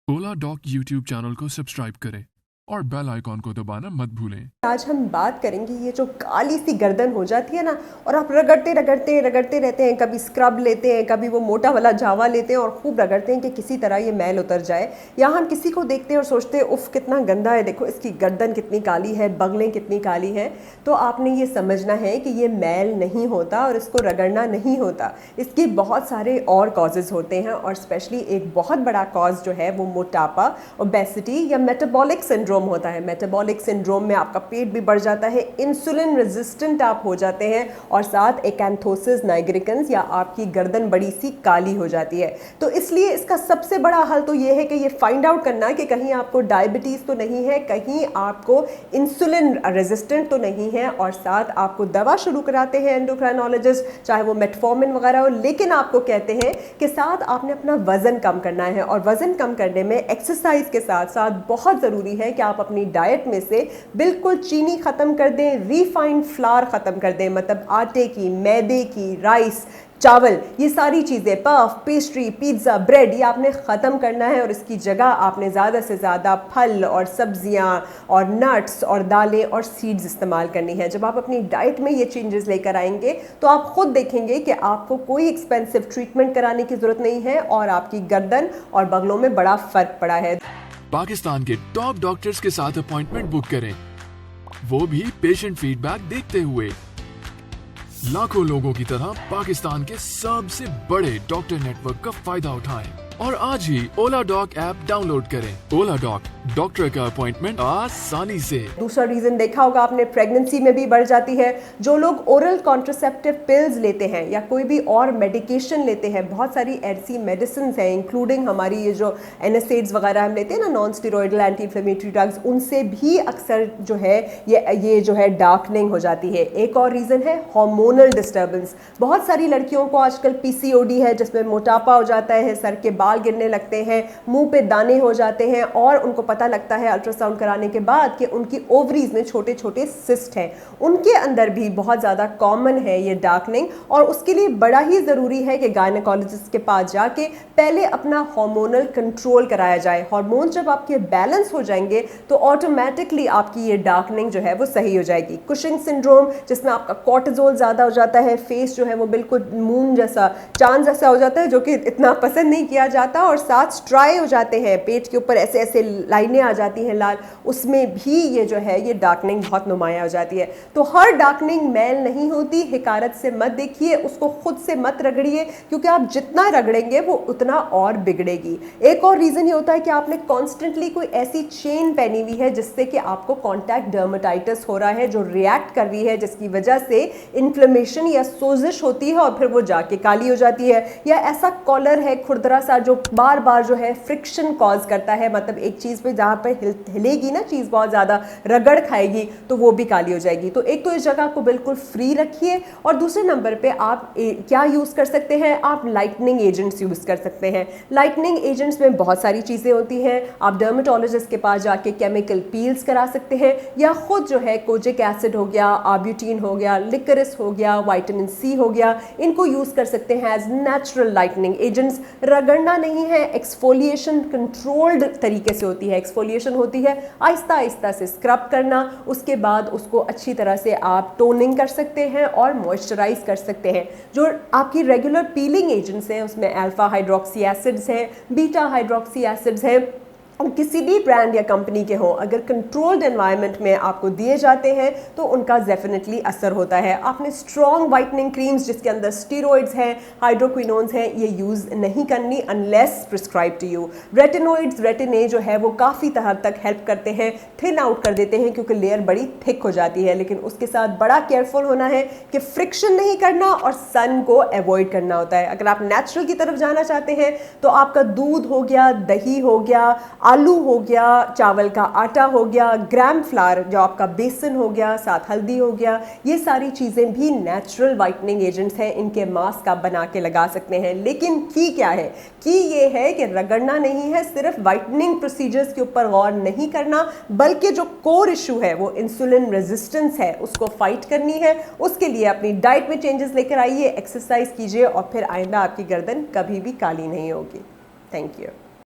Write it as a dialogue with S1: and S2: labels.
S1: ओला dock YouTube channel को subscribe करें और बेल आइकॉन को दबाना मत भूलें।
S2: आज हम बात करेंगे ये जो काली सी गर्दन हो जाती है ना, और आप रगड़ते रगड़ते रगड़ते रहते हैं, कभी स्क्रब लेते हैं, कभी वो मोटा वाला जावा लेते हैं और खूब रगड़ते हैं कि किसी तरह ये मैल उतर जाए। या हम किसी को देखते हैं और सोचते हैं उफ कितना गंदा है, देखो इसकी गर्दन कितनी काली है, बगलें कितनी काली हैं। तो आपने ये समझना है कि ये मैल नहीं होता और इसको रगड़ना नहीं होता। इसके बहुत सारे और कॉजेज़ होते हैं और स्पेशली एक बहुत बड़ा कॉज जो है वो मोटापा, ओबेसिटी या मेटाबॉलिक सिंड्रोम होता है। मेटाबॉलिक सिंड्रोम में आपका पेट भी बढ़ जाता है, इंसुलिन रेजिस्टेंट आप हो जाते हैं और साथ एकैंथोसिस नाइग्रिकन्स या आपकी गर्दन बड़ी सी काली हो जाती है। तो इसलिए इसका सबसे बड़ा हल तो ये है कि ये फाइंड आउट करना कि कहीं आपको डायबिटीज़ तो नहीं है, कहीं आपको इंसुलिन रेजिस्टेंट तो नहीं है, और साथ आपको दवा शुरू कराते हैं एंडोक्राइनोलॉजिस्ट, चाहे वो मेटफॉर्मिन वगैरह हो, लेकिन आपको कहते हैं कि साथ आपने अपना वजन कम करना है। और वजन कम करने में एक्सरसाइज के साथ साथ बहुत ज़रूरी है कि आप अपनी डाइट में से बिल्कुल चीनी ख़त्म कर दें, रिफाइंड फ्लावर ख़त्म कर दें, मतलब आटे की, मैदे की, राइस, चावल, ये सारी चीज़ें, पफ, पेस्ट्री, पिज़्ज़ा, ब्रेड, ये आपने ख़त्म करना है। और इसकी जगह आपने ज़्यादा से ज़्यादा फल और सब्जियां और नट्स और दालें और सीड्स इस्तेमाल करनी है। जब आप अपनी डाइट में ये चेंजेस लेकर आएंगे तो आप खुद देखेंगे कि आपको कोई एक्सपेंसिव ट्रीटमेंट कराने की ज़रूरत नहीं है और आपकी गर्दन और बगलों में बड़ा फ़र्क पड़ा है।
S1: पाकिस्तान के टॉप डॉक्टर्स के साथ अपॉइंटमेंट बुक करें, वो भी पेशेंट फीडबैक देखते हुए। लाखों लोगों की तरह पाकिस्तान के सबसे बड़े डॉक्टर नेटवर्क का फायदा उठाएं और आज ही ओला डॉक ऐप डाउनलोड करें। ओला डॉक, डॉक्टर का अपॉइंटमेंट आसानी से।
S2: दूसरा रीज़न देखा होगा आपने, प्रेगनेंसी में भी बढ़ जाती है। जो लोग ओरल कॉन्ट्रासेप्टिव पिल्स लेते हैं या कोई भी और मेडिकेशन लेते हैं, बहुत सारी ऐसी मेडिसिन हैं इंक्लूडिंग हमारी ये जो NSAIDs वगैरह हम लेते हैं ना, non steroidal anti inflammatory drugs, उनसे भी अक्सर जो है ये जो है डार्कनिंग हो जाती है। एक और रीज़न है हार्मोनल डिस्टर्बेंस। बहुत सारी लड़कियों को आजकल PCOD है जिसमें मोटापा हो जाता है, सर के बाल गिरने लगते हैं, मुंह पे दाने हो जाते हैं और उनको पता लगता है अल्ट्रासाउंड कराने के बाद कि उनकी ओवरीज में छोटे छोटे सिस्ट हैं। उनके अंदर भी बहुत ज़्यादा कॉमन है ये डार्कनिंग, और उसके लिए बड़ा ही ज़रूरी है कि गायनेकोलॉजिस्ट के पास जाके पहले अपना हार्मोनल कंट्रोल कराया जाए। हार्मोन जब आपके बैलेंस हो जाएंगे तो ऑटोमेटिकली आपकी ये डार्कनिंग जो है वो सही हो जाएगी। कुशिंग सिंड्रोम, जिसमें आपका कॉर्टिजोल ज़्यादा हो जाता है, फेस जो है वो बिल्कुल मून जैसा, चांद जैसा हो जाता है, जो कि इतना पसंद नहीं किया जाता, और साथ स्ट्राई हो जाते हैं, पेट के ऊपर ऐसे ऐसे लाइनें आ जाती हैं लाल, उसमें भी ये जो है ये डार्कनिंग बहुत नुमाया हो जाती है। तो हर डार्कनिंग मैल नहीं होती, हिकारत से मत देखिए, उसको खुद से मत रगड़िए, क्योंकि आप जितना रगड़ेंगे वो उतना और बिगड़ेगी। एक और रीज़न ये होता है कि आपने कॉन्स्टेंटली कोई ऐसी चेन पहनी हुई है जिससे कि आपको कॉन्टैक्ट डर्मेटाइटिस हो रहा है, जो रिएक्ट कर रही है, जिसकी वजह से इन्फ्लेमेशन या सोजिश होती है और फिर वो जाके काली हो जाती है। या ऐसा कॉलर है खुरदरा सा जो बार बार जो है फ्रिक्शन कॉज करता है, मतलब एक चीज़ पे जहाँ पे हिलेगी ना चीज़, बहुत ज़्यादा रगड़ खाएगी तो वो भी काली हो जाएगी। तो एक तो इस जगह को बिल्कुल फ्री रखिए, और दूसरे नंबर पे आप क्या यूज़ कर सकते हैं, आप लाइटनिंग एजेंट्स यूज़ कर सकते हैं। लाइटनिंग एजेंट्स में बहुत सारी चीज़ें होती हैं। आप डर्मेटोलॉजिस्ट के पास जाके केमिकल पील्स करा सकते हैं, या खुद जो है कोजिक एसिड हो गया, आब्यूटीन हो गया, लिकरिस हो गया, विटामिन C हो गया, इनको यूज़ कर सकते हैं एज नेचुरल लाइटनिंग एजेंट्स। रगड़ना नहीं है, एक्सफोलिएशन कंट्रोल्ड तरीके से होती है। एक्सफोलिएशन होती है आहिस्ता आहिस्ता से स्क्रब करना, उसके बाद उसको अच्छी तरह से आप टोनिंग कर सकते हैं और मॉइस्चराइज कर सकते हैं। जो आपकी रेगुलर पीलिंग एजेंट्स हैं उसमें अल्फा हाइड्रोक्सी एसिड्स हैं, बीटा हाइड्रोक्सी एसिड्स हैं, और किसी भी ब्रांड या कंपनी के हों, अगर कंट्रोल्ड एनवायरनमेंट में आपको दिए जाते हैं तो उनका डेफिनेटली असर होता है। आपने स्ट्रॉन्ग वाइटनिंग क्रीम्स जिसके अंदर स्टीरॉइड्स हैं, हाइड्रोक्विनोन्स हैं, ये यूज़ नहीं करनी unless prescribe to you. Retinoids, retin A जो है वो काफ़ी हद तक हेल्प करते हैं, थिन आउट कर देते हैं क्योंकि लेयर बड़ी थिक हो जाती है, लेकिन उसके साथ बड़ा केयरफुल होना है कि फ्रिक्शन नहीं करना और सन को अवॉइड करना होता है। अगर आप नेचुरल की तरफ जाना चाहते हैं तो आपका दूध हो गया, दही हो गया, आलू हो गया, चावल का आटा हो गया, ग्राम फ्लावर जो आपका बेसन हो गया, साथ हल्दी हो गया, ये सारी चीज़ें भी नेचुरल वाइटनिंग एजेंट्स हैं। इनके मास्क आप बना के लगा सकते हैं। लेकिन की क्या है, की ये है कि रगड़ना नहीं है, सिर्फ वाइटनिंग प्रोसीजर्स के ऊपर गौर नहीं करना, बल्कि जो कोर इशू है वो इंसुलिन रेजिस्टेंस है, उसको फाइट करनी है। उसके लिए अपनी डाइट में चेंजेस लेकर आइए, एक्सरसाइज कीजिए, और फिर आइंदा आपकी गर्दन कभी भी काली नहीं होगी। Thank you.